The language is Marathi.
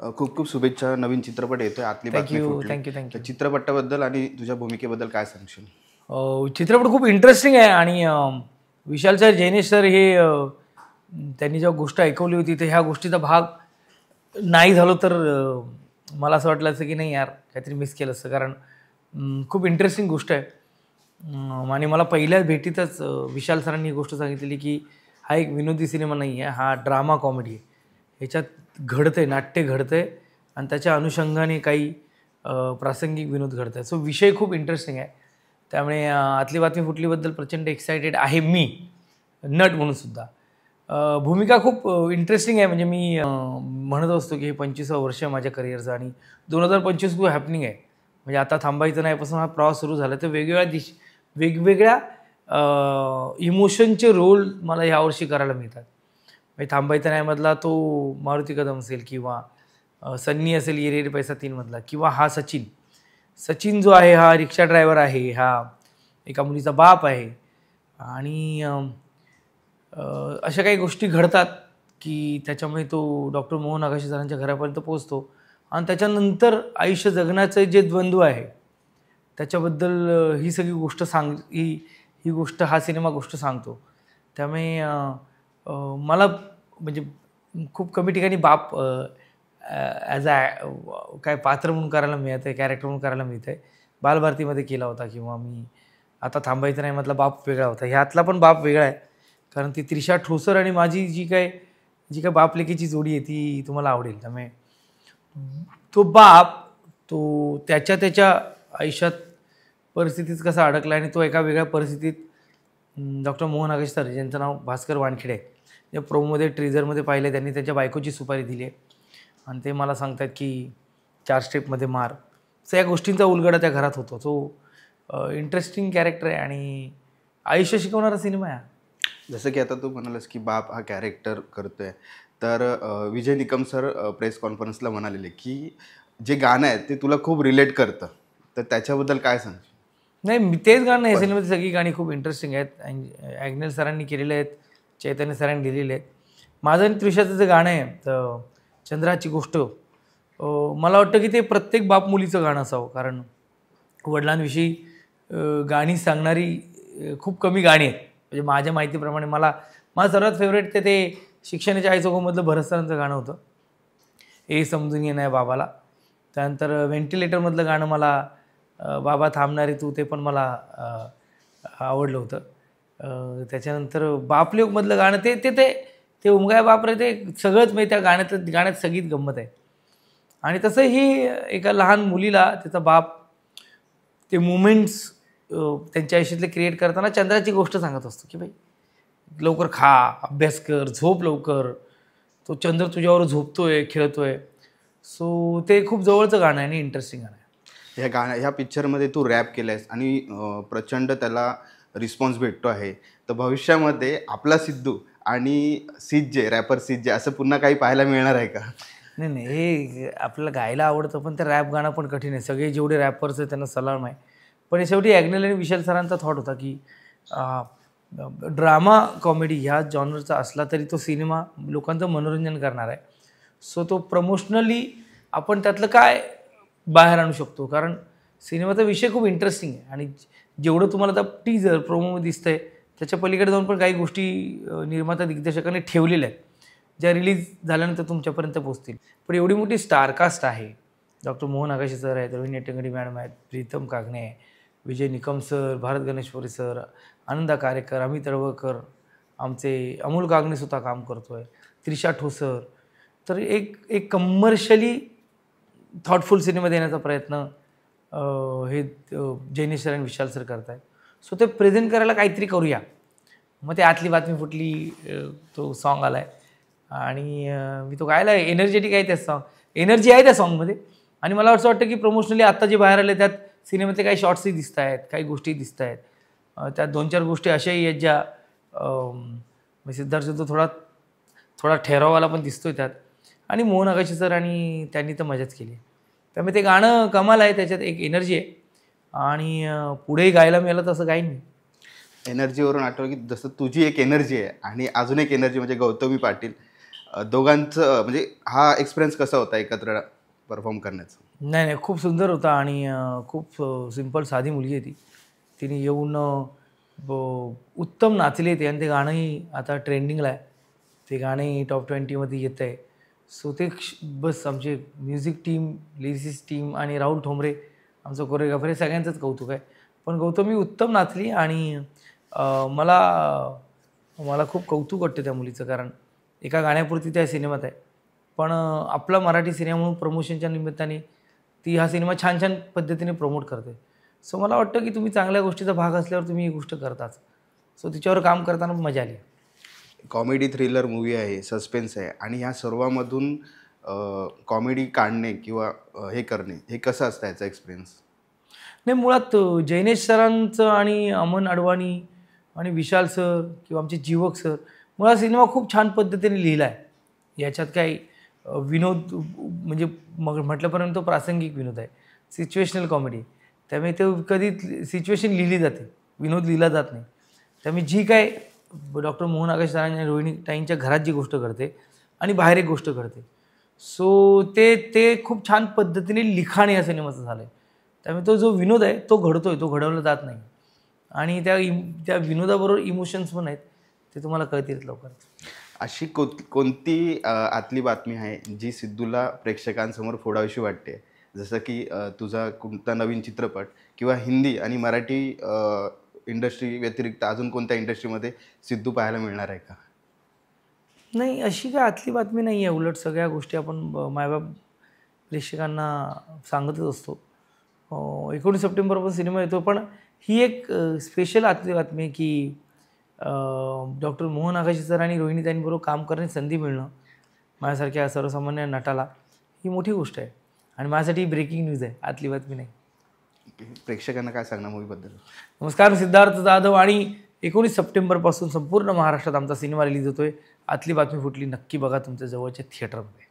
खूप खूप शुभेच्छा. नवीन चित्रपट येतोय आतली बातमी फुटली. थँक्यू. चित्रपटाबद्दल आणि तुझ्या भूमिकेबद्दल काय सांगशील? चित्रपट खूप इंटरेस्टिंग आहे आणि विशाल सर, जैनेश सर हे त्यांनी जेव्हा गोष्ट ऐकवली होती तर ह्या गोष्टीचा भाग नाही झालो तर मला असं वाटलं असतं की नाही यार, काहीतरी मिस केलं असतं. कारण खूप इंटरेस्टिंग गोष्ट आहे. आणि मला पहिल्या भेटीतच विशाल सरांनी ही गोष्ट सांगितलेली की हा एक विनोदी सिनेमा नाही आहे, हा ड्रामा कॉमेडी आहे. ह्याच्यात घडतं आहे, नाट्य घडतं आहे आणि त्याच्या अनुषंगाने काही प्रासंगिक विनोद घडत आहे. सो विषय खूप इंटरेस्टिंग आहे. त्यामुळे आतली बातमी फुटलीबद्दल प्रचंड एक्सायटेड आहे मी, नट म्हणून सुद्धा. भूमिका खूप इंटरेस्टिंग आहे. म्हणजे मी म्हणत असतो की हे 25वं वर्ष आहे माझ्या करिअरचं आणि 2025 खूप हॅपनिंग आहे. म्हणजे आता थांबायचं नाही पासून हा प्रवास सुरू झाला. तर वेगवेगळ्या इमोशनचे रोल मला यावर्षी करायला मिळतात. म्हणजे थांबायचं नाही मधला तो मारुती कदम असेल किंवा सन्नी असेल ये रे पैसा 3 मधला, किंवा हा सचिन जो आहे हा रिक्षा ड्रायव्हर आहे, हा एका मुलीचा बाप आहे. आणि अशा काही गोष्टी घडतात की त्याच्यामुळे तो डॉक्टर मोहन आगाशे सरांच्या घरापर्यंत पोहोचतो आणि त्याच्यानंतर आयुष्य जगण्याचं जे द्वंद्व आहे त्याच्याबद्दल ही सगळी गोष्ट ही गोष्ट, हा सिनेमा गोष्ट सांगतो. त्यामुळे मला म्हणजे खूप कमी ठिकाणी बाप ॲज काय पात्र म्हणून करायला मिळतं आहे, कॅरेक्टर म्हणून करायला मिळतं आहे. बालभारतीमध्ये केला होता किंवा मी आता थांबायचं नाही मधला बाप वेगळा होता. ह्यातला पण बाप वेगळा आहे. कारण ती त्रिशा ठोसर आणि माझी जी काय बाप लेकीची जोडी आहे ती तुम्हाला आवडेल. त्यामुळे तो बाप तो त्याच्या आयुष्यात परिस्थितीत कसा अडकला आणि तो एका वेगळ्या परिस्थितीत डॉक्टर मोहन आगाशे सर, ज्यांचं नाव भास्कर वानखेडे आहे, जे प्रोमोमध्ये ट्रीजरमध्ये पाहिलं त्यांनी त्यांच्या बायकोची सुपारी दिली आहे आणि ते मला सांगतात की 4 स्टेपमध्ये मार. सो या गोष्टींचा उलगडा त्या घरात होतो. तो इंटरेस्टिंग कॅरेक्टर आहे आणि आयुष्य शिकवणारा सिनेमा आहे. जसं की आता तू म्हणालास की बाप हा कॅरेक्टर करतोय, तर विजय निकम सर प्रेस कॉन्फरन्सला म्हणालेले की जे गाणं आहे ते तुला खूप रिलेट करतं, तर त्याच्याबद्दल काय सांगशील? नाही, तेच गाणं आहे. सिनेमाची सगळी गाणी खूप इंटरेस्टिंग आहेत. ॲग्नेल सरांनी केलेले आहेत, चैतन्य सरांनी लिहिलेले आहेत. माझं आणि त्रिशाचं जे गाणं आहे तर चंद्राची गोष्ट, मला वाटतं की ते प्रत्येक बाप मुलीचं गाणं असावं. कारण वडिलांविषयी गाणी सांगणारी खूप कमी गाणी आहेत. म्हणजे माझ्या माहितीप्रमाणे माझं सर्वात फेवरेट ते शिक्षणाच्या आईचोगोमधलं भरत सरांचं गाणं होतं, ए समजून ये नाही बाबाला. त्यानंतर व्हेंटिलेटरमधलं गाणं मला बाबा थांबणारे तू, ते पण मला आवडलं होतं. त्याच्यानंतर बापलेकमधलं गाणं ते उमगाय बापरे, ते सगळंच म्हणजे त्या गाण्यात सगळीच गंमत आहे. आणि तसं ही एका लहान मुलीला त्याचा बाप ते मुमेंट्स त्यांच्या आयुष्यातले क्रिएट करताना चंद्राची गोष्ट सांगत असतो की भाई लवकर खा, अभ्यास कर, झोप लवकर, तो चंद्र तुझ्यावर झोपतोय, खेळतोय. सो ते खूप जवळचं गाणं आहे आणि इंटरेस्टिंग गाणं आहे. ह्या पिक्चरमध्ये तू रॅप केलं आहेस आणि प्रचंड त्याला रिस्पॉन्स भेटतो आहे. तर भविष्यामध्ये आपला सिद्धू आणि सिज्जे, रॅपर सिज्जे असं पुन्हा काही पाहायला मिळणार आहे का? नाही, हे आपल्याला गायला आवडतं पण ते रॅप गाणं पण कठीण आहे. सगळे जेवढे रॅपर्स आहेत त्यांना सलाम आहे. पण शेवटी ॲग्नेल आणि विशाल सरांचा थॉट होता की ड्रामा कॉमेडी ह्या जॉनरचा असला तरी तो सिनेमा लोकांचं मनोरंजन करणार आहे. सो तो प्रमोशनली आपण त्यातलं काय बाहेर आणू शकतो. कारण सिनेमाचा विषय खूप इंटरेस्टिंग आहे आणि जेवढं तुम्हाला आता टीजर प्रोमोमध्ये दिसतं आहे त्याच्या पलीकडे जाऊन पण काही गोष्टी निर्माता दिग्दर्शकांनी ठेवलेल्या आहेत ज्या रिलीज झाल्यानंतर तुमच्यापर्यंत पोहोचतील. पण एवढी मोठी स्टारकास्ट आहे. डॉक्टर मोहन आगाशे सर आहेत, रोहिणी नेट्टंगडी मॅडम आहेत, प्रीतम कागणे आहे, विजय निकम सर, भारत गणेशपुरी सर, आनंदा कारेकर, अमित तळवळकर, आमचे अमोल कागणेसुद्धा काम करतो आहे, त्रिशा ठोसर. तर एक कमर्शियली थॉटफुल सिनेमा देण्याचा प्रयत्न हे जैनेश सर आणि विशाल सर करत आहेत. सो ते प्रेझेंट करायला काहीतरी करूया. मग ते आतली बातमी फुटली तो सॉन्ग आला आहे आणि मी तो गायला आहे. एनर्जेटिक आहे त्या एनर्जी आहे त्या सॉन्गमध्ये. आणि मला असं वाटतं की प्रमोशनली आत्ता जे बाहेर आले त्यात सिनेमातले काही शॉर्ट्सही दिसत आहेत, काही गोष्टी दिसत आहेत. त्यात 2-4 गोष्टी अशाही आहेत ज्या सिद्धार्थ तो थोडा ठहराववाला पण दिसतोय त्यात. आणि मोहन आगाशे सर आणि त्यांनी तर मजाच केली. त्यामुळे ते गाणं कमाल आहे, त्याच्यात एक एनर्जी आहे आणि पुढेही गायला मिळालं तसं काही नाही. एनर्जीवरून आठवलं की जसं तुझी एक एनर्जी आहे आणि अजून एक एनर्जी म्हणजे गौतमी पाटील. दोघांचं म्हणजे हा एक्सपिरियन्स कसा होता एकत्र परफॉर्म करण्याचा? नाही नाही, खूप सुंदर होता आणि खूप सिंपल साधी मुलगी आहे ती. तिने येऊन उत्तम नाचली ते आणि ते गाणंही आता ट्रेंडिंगला आहे. ते गाणंही टॉप 20मध्ये येतं आहे. सो ते बस आमचे म्युझिक टीम, लिरिसिस्ट टीम आणि राहुल ठोंबरे आमचं कोरिओग्राफर हे सगळ्यांचंच कौतुक आहे. पण गौतमी उत्तम नाचली आणि मला मला खूप कौतुक वाटतं त्या मुलीचं, कारण एका गाण्यापुरती त्या सिनेमात आहे. पण आपला मराठी सिनेमा म्हणून प्रमोशनच्या निमित्ताने ती हा सिनेमा छान छान पद्धतीने प्रमोट करते. सो मला वाटतं की तुम्ही चांगल्या गोष्टीचा भाग असल्यावर तुम्ही ही गोष्ट करताच. सो तिच्यावर काम करताना मजा आली. कॉमेडी थ्रिलर मूवी आहे, सस्पेन्स आहे आणि ह्या सर्वामधून कॉमेडी काढणे किंवा हे करणे हे कसं असतं याचा एक्सपिरियन्स? नाही, मुळात जैनेश सरांचं आणि अमन अडवाणी आणि विशाल सर किंवा आमचे जीवक सर, मुळात सिनेमा खूप छान पद्धतीने लिहिला आहे. याच्यात काही विनोद म्हणजे मग म्हटल्यापर्यंत तो प्रासंगिक विनोद आहे, सिच्युएशनल कॉमेडी. त्यामुळे ते कधी सिच्युएशन लिहिली जाते, विनोद लिहिला जात नाही. त्यामुळे जी काय डॉक्टर मोहन आगाशे सरांनी रोहिणी ताईंच्या घरात जी गोष्ट घडते आणि बाहेर एक गोष्ट घडते, सो ते ते खूप छान पद्धतीने लिखाण या सिनेमाचं झालं आहे. त्यामुळे तो जो विनोद आहे तो घडतोय, तो घडवला जात नाही. आणि त्या विनोदाबरोबर इमोशन्स पण आहेत, ते तुम्हाला कळतील लवकरच. अशी कोणती आतली बातमी आहे जी सिद्धूला प्रेक्षकांसमोर फोडावीशी वाटते? जसं की तुझा कोणता नवीन चित्रपट किंवा हिंदी आणि मराठी इंडस्ट्री व्यतिरिक्त अजून कोणत्या इंडस्ट्रीमध्ये सिद्धू पाहायला मिळणार आहे का? नाही, अशी काय आतली बातमी नाही आहे. उलट सगळ्या गोष्टी आपण मायबाप प्रेक्षकांना सांगतच असतो. 19 सप्टेंबरपासून सिनेमा येतो, पण ही एक स्पेशल आतली बातमी आहे की डॉक्टर मोहन आगाशे सर आणि रोहिणी ताईंबरोबर काम करण्याची संधी मिळणं माझ्यासारख्या सर्वसामान्य नटाला ही मोठी गोष्ट आहे. आणि माझ्यासाठी ब्रेकिंग न्यूज आहे, आतली बातमी नाही. प्रेक्षकांना काय सांगणार मूवीबद्दल? नमस्कार, सिद्धार्थ जाधव. आणि 19 सप्टेंबरपासून संपूर्ण महाराष्ट्रात आमचा सिनेमा रिलीज होतोय. आतली बातमी फुटली नक्की बघा तुमच्या जवळच्या थिएटरमध्ये.